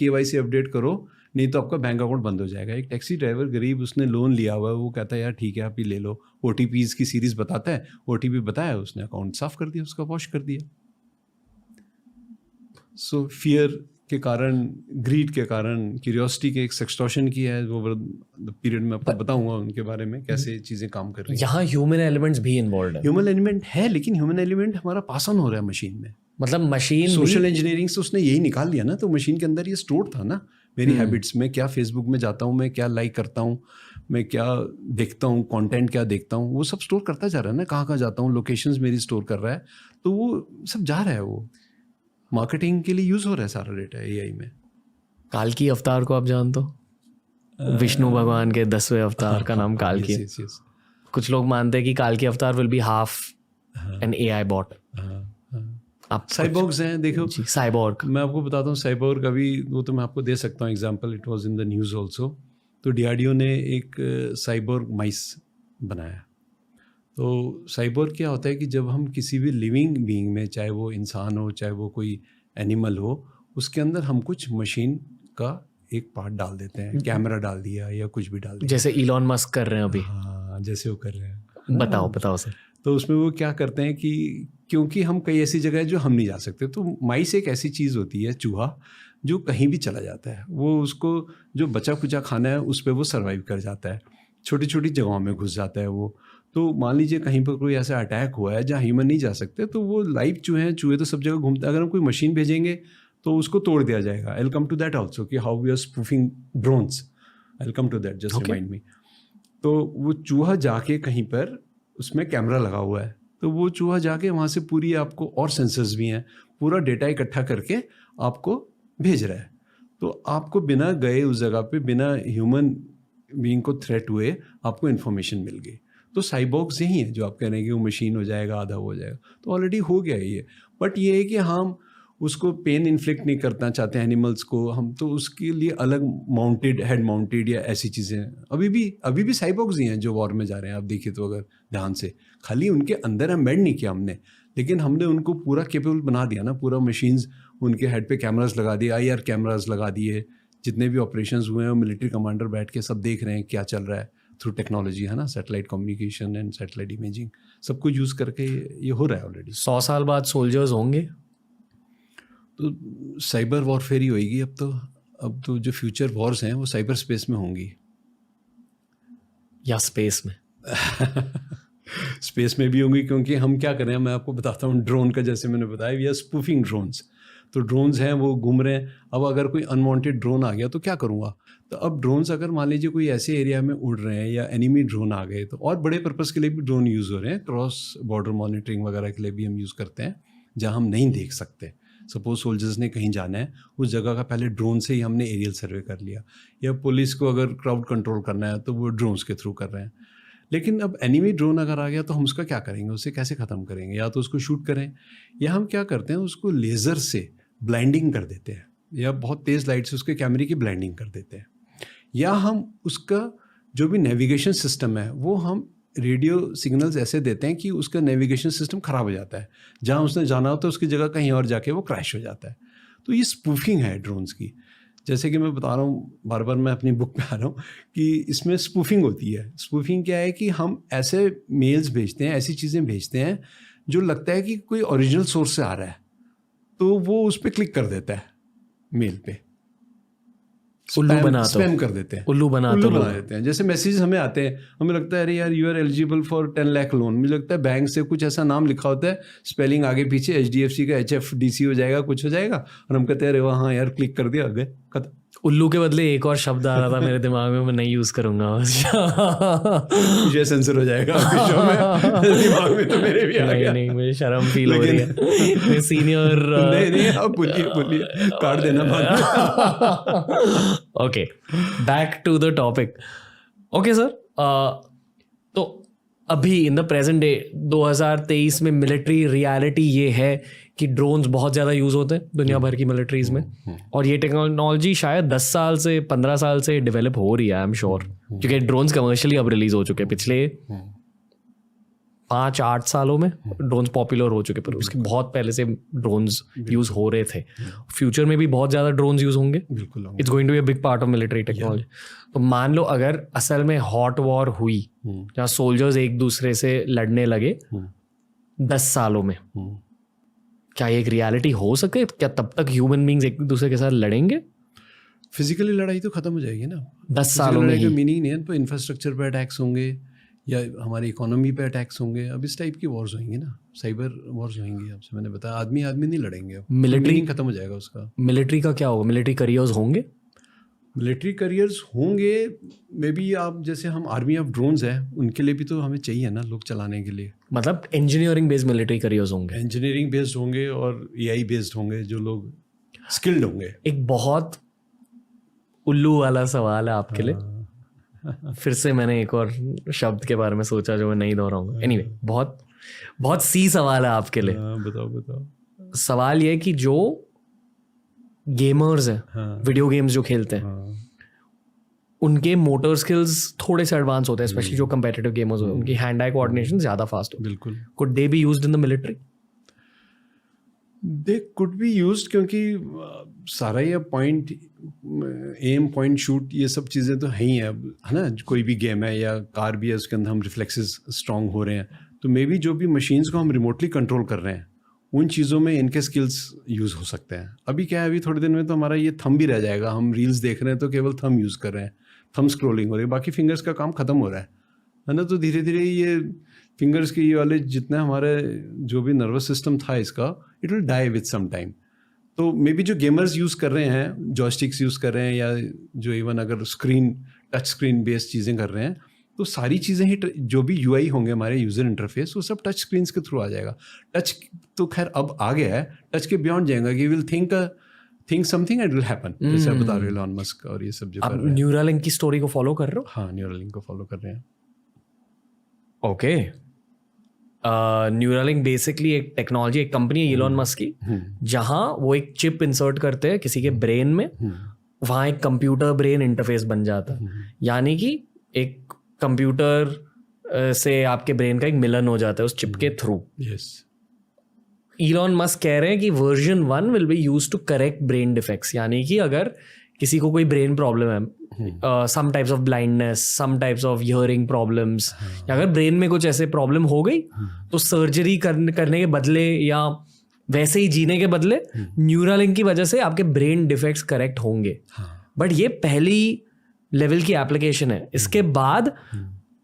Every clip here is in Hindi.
KYC अपडेट करो, नहीं तो आपका बैंक अकाउंट बंद हो जाएगा। एक टैक्सी ड्राइवर गरीब, उसने लोन लिया हुआ है, वो कहता है यार ठीक है आप ही ले लो, OTPs की सीरीज बताता है, OTP बताया, उसने अकाउंट साफ कर दिया, उसका वॉश कर दिया। सो फियर के कारण, ग्रीड के कारण, क्यूरियोसिटी के एक सेक्सटॉर्शन की है ओवर द पीरियड में, आपको बताऊंगा उनके बारे में कैसे चीज़ें काम कर रही हैं। यहाँ ह्यूमन एलिमेंट्स भी इन्वॉल्व है। ह्यूमन एलिमेंट है, लेकिन ह्यूमन एलिमेंट हमारा पास ऑन हो रहा है मशीन में। मतलब मशीन सोशल इंजीनियरिंग से उसने यही निकाल लिया ना, तो मशीन के अंदर ये स्टोर था ना, मेरी हैबिट्स में, क्या फेसबुक में जाता हूँ मैं, क्या लाइक करता हूँ मैं, क्या देखता हूँ, कंटेंट क्या देखता हूँ, वो सब स्टोर करता जा रहा है ना, कहाँ कहाँ जाता हूँ, लोकेशंस मेरी स्टोर कर रहा है, तो वो सब जा रहा है, वो मार्केटिंग के लिए यूज़ हो रहा है सारा डेटा AI में। काल की अवतार को आप जानते हो? विष्णु भगवान के 10वें अवतार का नाम काल की। कुछ लोग मानते हैं कि काल की अवतार will be half an AI bot. आप साइबॉर्ग्स हैं, देखो साइबॉर्ग, मैं आपको बताता हूँ साइबॉर्ग, अभी वो तो मैं आपको दे सकता हूँ example, it was in the news also. तो DRDO ने एक साइबॉर्ग माइस बनाया। तो साइबॉर्ग क्या होता है कि जब हम किसी भी लिविंग बीइंग में, चाहे वो इंसान हो, चाहे वो कोई एनिमल हो, उसके अंदर हम कुछ मशीन का एक पार्ट डाल देते हैं, कैमरा डाल दिया या कुछ भी डाल दिया, जैसे इलॉन मस्क कर रहे हैं अभी। हाँ, जैसे वो कर रहे हैं। बताओ सर। तो उसमें वो क्या करते हैं कि क्योंकि हम कई ऐसी जगह है जो हम नहीं जा सकते, तो माइस एक ऐसी चीज़ होती है, चूहा, जो कहीं भी चला जाता है, वो उसको जो बचा कुचा खाना है उस पर वो सर्वाइव कर जाता है, छोटी छोटी जगहों में घुस जाता है वो। तो मान लीजिए कहीं पर कोई ऐसा अटैक हुआ है जहाँ ह्यूमन नहीं जा सकते, तो वो लाइव चूहे हैं, चूहे तो सब जगह घूमते हैं, अगर हम कोई मशीन भेजेंगे तो उसको तोड़ दिया जाएगा। I will come to that also कि how we are spoofing drones, I will come to that, just remind me. तो वो चूहा जाके कहीं पर, उसमें कैमरा लगा हुआ है, तो वो चूहा जाके वहाँ से पूरी, आपको और सेंसर्स भी हैं, पूरा डेटा इकट्ठा करके आपको भेज रहा है। तो आपको बिना गए उस जगह पे, बिना ह्यूमन बीइंग को थ्रेट हुए, आपको इन्फॉर्मेशन मिल गई। तो साइबॉर्ग्स यही है जो आप कह रहे हैं कि वो मशीन हो जाएगा, आधा हो जाएगा, तो ऑलरेडी हो गया ये। बट ये है कि हम उसको पेन इन्फ्लिक्ट नहीं करना चाहते एनिमल्स को, हम तो उसके लिए अलग माउंटेड, हेड माउंटेड या ऐसी चीज़ें अभी भी साइबॉर्ग्स ही हैं जो वॉर में जा रहे हैं। आप देखिए तो अगर ध्यान से, खाली उनके अंदर एम्बेड नहीं किया हमने, लेकिन हमने उनको पूरा केपेबल बना दिया ना, पूरा मशीन्स, उनके हेड पे कैमरास लगा दिए, IR कैमरास लगा दिए, जितने भी ऑपरेशंस हुए हैं मिलिट्री कमांडर बैठ के सब देख रहे हैं क्या चल रहा है थ्रू टेक्नोलॉजी, है ना, satellite communication and satellite imaging, सब कुछ यूज़ करके ये हो रहा है ऑलरेडी। 100 साल बाद सोल्जर्स होंगे तो साइबर वॉरफेयर ही होएगी अब तो जो फ्यूचर वॉर्स हैं वो साइबर स्पेस में होंगी या स्पेस में। स्पेस में भी होंगी, क्योंकि हम क्या कर रहे हैं, मैं आपको बताता हूँ ड्रोन का, जैसे मैंने बताया, वी आर स्पूफिंग ड्रोन्स। तो ड्रोन्स हैं वो घूम रहे हैं। अब अगर कोई अनवांटेड ड्रोन आ गया तो क्या करूँगा, तो अब ड्रोन्स अगर मान लीजिए कोई ऐसे एरिया में उड़ रहे हैं या एनिमी ड्रोन आ गए, तो और बड़े पर्पज़ के लिए भी ड्रोन यूज़ हो रहे हैं, क्रॉस बॉर्डर मॉनिटरिंग वगैरह के लिए भी हम यूज़ करते हैं, जहाँ हम नहीं देख सकते। सपोज सोल्जर्स ने कहीं जाना है, उस जगह का पहले ड्रोन से ही हमने एरियल सर्वे कर लिया, या पुलिस को अगर क्राउड कंट्रोल करना है तो वो ड्रोन्स के थ्रू कर रहे हैं। लेकिन अब एनिमी ड्रोन अगर आ गया तो हम उसका क्या करेंगे, उसे कैसे ख़त्म करेंगे? या तो उसको शूट करें, या हम क्या करते हैं, उसको लेज़र से ब्लाइंडिंग कर देते हैं, या बहुत तेज़ लाइट से उसके कैमरे की ब्लाइंडिंग कर देते हैं, या हम उसका जो भी नेविगेशन सिस्टम है वो हम रेडियो सिग्नल्स ऐसे देते हैं कि उसका नेविगेशन सिस्टम ख़राब हो जाता है, जहाँ उसने जाना होता है उसकी जगह कहीं और जाके वो क्रैश हो जाता है। तो ये स्पूफिंग है ड्रोन्स की। जैसे कि मैं बता रहा हूँ, बार बार मैं अपनी बुक में आ रहा हूँ कि इसमें स्पूफिंग होती है। स्पूफिंग क्या है कि हम ऐसे मेल्स भेजते हैं, ऐसी चीज़ें भेजते हैं जो लगता है कि कोई ओरिजिनल सोर्स से आ रहा है, तो वो उस पर क्लिक कर देता है मेल पे, स्पैम कर देते हैं, उल्लू बना देते हैं। जैसे मैसेज हमें आते हैं, हमें लगता है अरे यार you are eligible for 10 lakh loan, मुझे लगता है बैंक से कुछ ऐसा नाम लिखा होता है, स्पेलिंग आगे पीछे HDFC का HFDC हो जाएगा, कुछ हो जाएगा, और हम कहते हैं अरे वहाँ यार क्लिक कर दिया, गए खत्म। उल्लू के बदले एक और शब्द आ रहा था मेरे दिमाग में, मैं नहीं यूज करूंगा। मुझे सेंसर हो जाएगा दिमाग में, तो मेरे भी आ गया। नहीं मुझे शर्म फील हो रही है। सीनियर नहीं आप बोलिए काट देना बाद में। Okay, back to the topic. Okay sir, तो अभी इन द प्रेजेंट डे 2023 में मिलिट्री रियलिटी ये है कि ड्रोन्स बहुत ज़्यादा यूज़ होते हैं दुनिया भर की मिलिट्रीज़ में, और ये टेक्नोलॉजी शायद 10 साल से 15 साल से डेवलप हो रही है, आई एम श्योर, क्योंकि ड्रोन्स कमर्शियली अब रिलीज हो चुके हैं पिछले 5-8 सालों में ड्रोन्स पॉपुलर हो चुके, पर उसके बहुत पहले से ड्रोन्स यूज हो रहे थे. फ्यूचर में भी बहुत ज़्यादा ड्रोन्स यूज होंगे. बिल्कुल it's going to be a big part of military technology. तो मान लो अगर असल में हॉट वॉर हुई जहाँ सोल्जर्स एक दूसरे से लड़ने लगे 10 सालों में, क्या ये एक रियलिटी हो सके? क्या तब तक ह्यूमन बींग्स एक दूसरे के साथ लड़ेंगे? फिजिकली लड़ाई तो खत्म हो जाएगी ना 10 सालों में लड़ाई का ही. मीनिंग नहीं है. तो इंफ्रास्ट्रक्चर पे अटैक्स होंगे या हमारी इकोनॉमी पे अटैक्स होंगे. अब इस टाइप की वॉर्स होंगी ना, साइबर वॉर्स होंगी. आपसे मैंने बताया आदमी नहीं लड़ेंगे. अब मिलिट्री खत्म हो जाएगा उसका. मिलिट्री का क्या होगा? मिलिट्री करियर्स होंगे? मिलिट्री करियर्स होंगे मे बी. आप जैसे हम आर्मी ऑफ ड्रोन्स है, उनके लिए भी तो हमें चाहिए ना लोग चलाने के लिए. मतलब इंजीनियरिंग बेस्ड मिलिट्री करियर्स होंगे. इंजीनियरिंग बेस्ड होंगे और एआई बेस्ड होंगे, जो लोग स्किल्ड होंगे. एक बहुत उल्लू वाला सवाल है आपके लिए. फिर से मैंने एक और शब्द के बारे में सोचा जो मैं नहीं दोहराऊंगा. एनीवे, बहुत बहुत सी सवाल है आपके लिए. बताओ. सवाल ये है कि जो गेमर्स हैं, वीडियो गेम्स जो खेलते हैं, उनके मोटर स्किल्स थोड़े से एडवांस होते हैं, स्पेशली जो कंपेटिटिव गेमर्स होते हैं. उनकी हैंड आई कोऑर्डिनेशन ज़्यादा फास्ट होती है. बिल्कुल. Could they be used in the military? They could be used, क्योंकि सारा ये पॉइंट एम पॉइंट शूट ये सब चीज़ें तो हैं ही है ना. कोई भी गेम है या कार भी है, उसके अंदर हम रिफ्लेक्सेस स्ट्रांग हो रहे हैं. तो मे बी जो भी मशीन्स को हम रिमोटली कंट्रोल कर रहे हैं, उन चीज़ों में इनके स्किल्स यूज़ हो सकते हैं. अभी क्या है, अभी थोड़े दिन में तो हमारा ये थंब भी रह जाएगा. हम रील्स देख रहे हैं तो केवल थंब यूज़ कर रहे हैं, थंब स्क्रोलिंग हो रही है, बाकी फिंगर्स का काम खत्म हो रहा है ना. तो धीरे धीरे ये फिंगर्स के ये वाले जितना हमारे जो भी नर्वस सिस्टम था इसका, it will die with some time. तो मे बी जो गेमर्स यूज़ कर रहे हैं, जॉयस्टिक्स यूज़ कर रहे हैं, या जो इवन अगर टच स्क्रीन बेस्ड चीज़ें कर रहे हैं, तो सारी चीज़ें ही जो भी यूआई होंगे हमारे यूज़र इंटरफेस, वो सब टच स्क्रीन्स के थ्रू आ जाएगा. टच तो खैर अब आ गया है, टच के बियॉन्ड जाएगा कि will think something and will happen. जैसे आप बता रहे हो इलॉन मस्क और ये सब जो कर रहे हैं. न्यूरालिंक की स्टोरी को फॉलो कर रहे हो? हाँ, न्यूरालिंक को फॉलो कर रहे हैं. ओके. न्यूरालिंक बेसिकली एक टेक्नोलॉजी, एक कंपनी है इलॉन मस्क की, जहां वो एक चिप इंसर्ट करते हैं किसी के ब्रेन में. वहाँ एक कंप्यूटर ब्रेन इंटरफेस बन जाता है. यानी कि एक कंप्यूटर से आपके ब्रेन का एक मिलन हो जाता है उस चिप के थ्रू. यस. इलॉन मस्क कह रहे हैं कि version 1 will be used to correct brain defects. यानी कि अगर किसी को कोई ब्रेन प्रॉब्लम है, some types of blindness, some types of hearing problems, या अगर ब्रेन में कुछ ऐसे प्रॉब्लम हो गई, तो सर्जरी करने के बदले या वैसे ही जीने के बदले न्यूरालिंक की वजह से आपके ब्रेन डिफेक्ट्स करेक्ट होंगे. बट ये पहली लेवल की एप्लीकेशन है. इसके बाद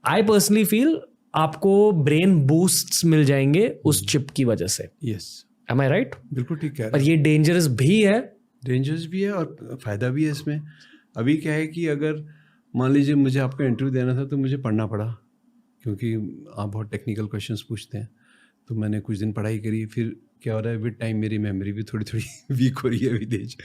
आई पर्सनली फील आपको ब्रेन बूस्ट्स मिल जाएंगे उस चिप की वजह से. यस. एम आई राइट? बिल्कुल ठीक है. पर ये डेंजरस भी है. डेंजरस भी है और फ़ायदा भी है इसमें. अभी क्या है कि अगर मान लीजिए मुझे आपका इंटरव्यू देना था तो मुझे पढ़ना पड़ा, क्योंकि आप बहुत टेक्निकल क्वेश्चंस पूछते हैं. तो मैंने कुछ दिन पढ़ाई करी. फिर क्या हो रहा है, विद टाइम मेरी मेमोरी भी थोड़ी वीक हो रही है विदेश.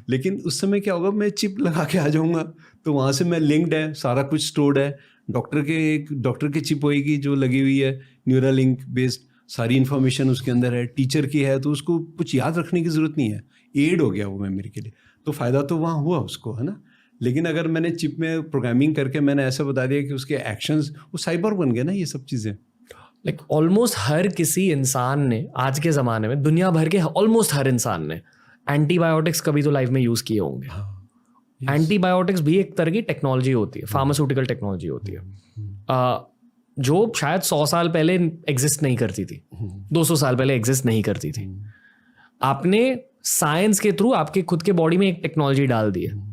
लेकिन उस समय क्या होगा, मैं चिप लगा के आ जाऊँगा, तो वहाँ से मैं लिंक्ड है, सारा कुछ स्टोर्ड है. डॉक्टर की चिप होएगी जो लगी हुई है, न्यूरालिंक बेस्ड, सारी इन्फॉर्मेशन उसके अंदर है. टीचर की है तो उसको कुछ याद रखने की ज़रूरत नहीं है, एड हो गया वो मेमोरी के लिए. तो फ़ायदा तो वहाँ हुआ उसको, है ना. लेकिन अगर मैंने चिप में प्रोग्रामिंग करके मैंने ऐसा बता दिया कि उसके एक्शंस, वो साइबर बन गए ना ये सब चीज़ें. लाइक ऑलमोस्ट हर किसी इंसान ने आज के ज़माने में, दुनिया भर के ऑलमोस्ट हर इंसान ने एंटीबायोटिक्स कभी तो लाइफ में यूज़ किए होंगे. एंटीबायोटिक्स भी एक तरह की टेक्नोलॉजी होती है, फार्मास्यूटिकल टेक्नोलॉजी होती है, जो शायद 100 साल पहले एग्जिस्ट नहीं करती थी, 200 साल पहले एग्जिस्ट नहीं करती थी. आपने साइंस के थ्रू आपके खुद के बॉडी में एक टेक्नोलॉजी डाल दी है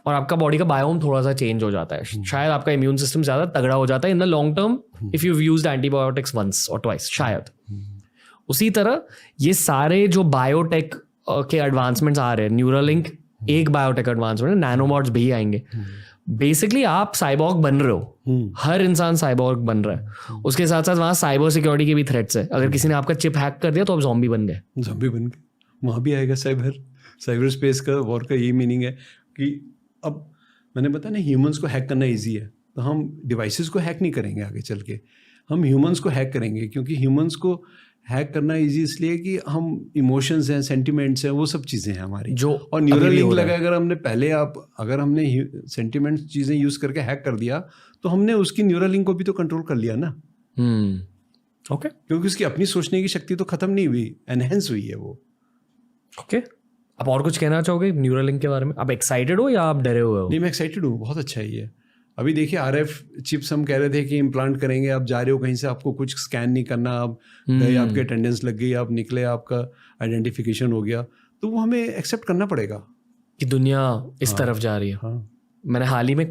और आपका बॉडी का बायोम थोड़ा सा चेंज हो जाता है. शायद आपका इम्यून सिस्टम ज़्यादा तगड़ा हो जाता है in the long term if you used antibiotics once और ट्वाइस शायद. उसी तरह ये सारे जो बायोटेक के एडवांसमेंट्स आ रहे हैं, न्यूरालिंक एक बायोटेक एडवांसमेंट है, नैनोबॉट्स भी आएंगे. बेसिकली आप साइबॉर्ग बन रहे हो, हर इंसान साइबॉर्ग बन रहा है. उसके साथ साथ वहाँ साइबर सिक्योरिटी के भी थ्रेट्स है. अगर किसी ने आपका चिप हैक कर दिया तो आप ज़ॉम्बी बन गए. वहाँ भी आएगा साइबर स्पेस का वॉर का यही मीनिंग है कि अब मैंने बताया ना, ह्यूमंस को हैक करना इजी है, तो हम डिवाइसेस को हैक नहीं करेंगे आगे चल के, हम ह्यूमंस को हैक करेंगे. क्योंकि ह्यूमंस को हैक करना इजी इसलिए कि हम इमोशंस हैं, सेंटिमेंट्स हैं, वो सब चीज़ें हैं हमारी जो. और न्यूरालिंक लगा, अगर हमने सेंटिमेंट्स चीज़ें यूज़ करके हैक कर दिया तो हमने उसकी न्यूरालिंक को भी तो कंट्रोल कर लिया ना. ओके क्योंकि उसकी अपनी सोचने की शक्ति तो खत्म नहीं हुई, एनहेंस हुई है वो। ओके, आप और कुछ कहना चाहोगे न्यूरालिंक के बारे में? आप एक्साइटेड हो या आप डरे हुए हो? नहीं, मैं एक्साइटेड हूँ, बहुत अच्छा है ये। अभी देखिए RF चिप्स हम कह रहे थे कि इम्प्लांट करेंगे, आप जा रहे हो कहीं से, आपको कुछ स्कैन नहीं करना, आप गए, आपके अटेंडेंस लग गई, आप निकले, आपका आइडेंटिफिकेशन हो गया, तो वो हमें एक्सेप्ट करना पड़ेगा कि दुनिया इस तरफ जा रही है। हाँ। मैंने हाल ही में